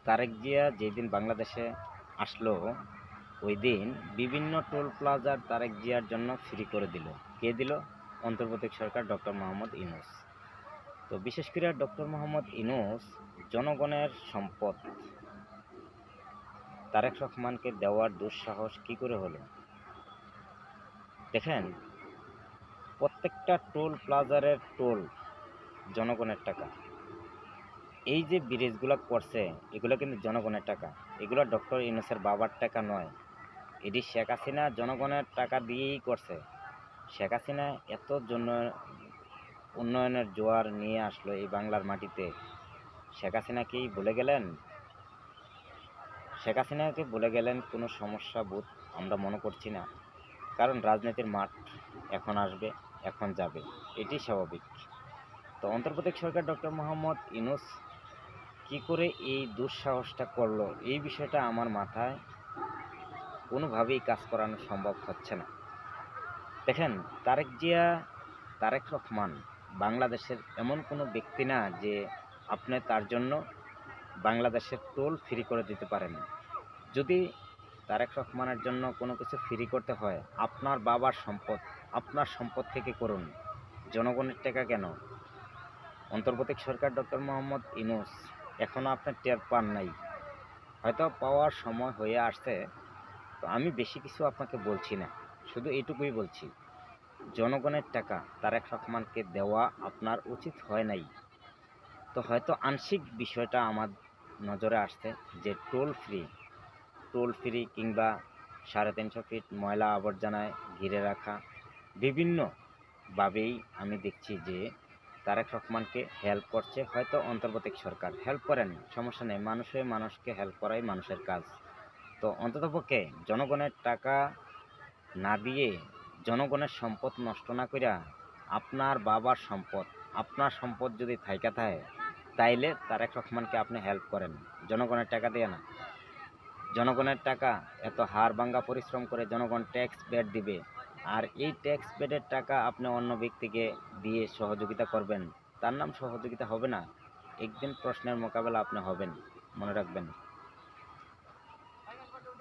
তারেক জিয়া যেদিন বাংলাদেশে আসলো ওই দিন বিভিন্ন টোল প্লাজার তারেক জিয়ার জন্য ফ্রি করে দিল। কে দিল? অন্তর্বর্তী সরকার ডক্টর মোহাম্মদ ইউনূস। তো বিশেষ করে ডক্টর মোহাম্মদ ইউনূস জনগণের সম্পদ তারেক রহমানকে দেওয়ার দুঃসাহস কি করে হলো? দেখেন, প্রত্যেকটা টোল প্লাজারের টোল জনগণের টাকা। এই যে ব্রিজগুলো করছে এগুলো কিন্তু জনগণের টাকা, এগুলো ডক্টর ইউনূসের বাবার টাকা নয়। এটি শেখ হাসিনা জনগণের টাকা দিয়েই করছে। শেখ হাসিনা এত উন্নয়নের জোয়ার নিয়ে আসলো এই বাংলার মাটিতে। শেখ হাসিনা কি ভুলে গেলেন? শেখ হাসিনাকে ভুলে গেলেন কোনো সমস্যা বোধ আমরা মনে করছি না। কারণ রাজনীতির মাঠ এখন আসবে, এখন যাবে, এটি স্বাভাবিক। তো অন্তর্বর্তী সরকার ডক্টর মোহাম্মদ ইউনূস কি করে এই দুঃসাহসটা করলো, এই বিষয়টা আমার মাথায় কোনোভাবেই কাজ করানো সম্ভব হচ্ছে না। দেখেন, তারেক রহমান বাংলাদেশের এমন কোনো ব্যক্তি না যে আপনি তার জন্য বাংলাদেশের টোল ফ্রি করে দিতে পারেন। যদি তারেক রহমানের জন্য কোনো কিছু ফ্রি করতে হয়, আপনার বাবার সম্পদ, আপনার সম্পদ থেকে করুন, জনগণের টাকা কেন? অন্তর্বর্তী সরকার ডক্টর মোহাম্মদ ইউনূস এখনও আপনার টের পান নাই, হয়তো পাওয়ার সময় হয়ে আসছে। তো আমি বেশি কিছু আপনাকে বলছি না, শুধু এইটুকুই বলছি, জনগণের টাকা তারেক রহমানকে দেওয়া আপনার উচিত হয় নাই। তো হয়তো আংশিক বিষয়টা আমার নজরে আসছে যে টোল ফ্রি কিংবা 350 ফিট ময়লা আবর্জনায় ঘিরে রাখা, বিভিন্নভাবেই আমি দেখছি যে তারেক রহমানকে হেল্প করছে। হয়তো অন্তর্বর্তী সরকার হেল্প করেন, সমস্যা নেই, মানুষকে হেল্প করাই মানুষের কাজ। তো অন্ততপক্ষে জনগণের টাকা না দিয়ে, জনগণের সম্পদ নষ্ট না কইরা, আপনার বাবার সম্পদ, আপনার সম্পদ যদি থাইকা থাকে তাইলে তারেক রহমানকে আপনি হেল্প করেন, জনগণের টাকা দিয়ে না। জনগণের টাকা এত হাড় ভাঙ্গা পরিশ্রম করে জনগণ ট্যাক্স পেড দিবে, আর এই ট্যাক্স পেডের টাকা আপনি অন্য ব্যক্তিকে দিয়ে সহযোগিতা করবেন, তার নাম সহযোগিতা হবে না। একদিন প্রশ্নের মোকাবেলা আপনি হবেন, মনে রাখবেন।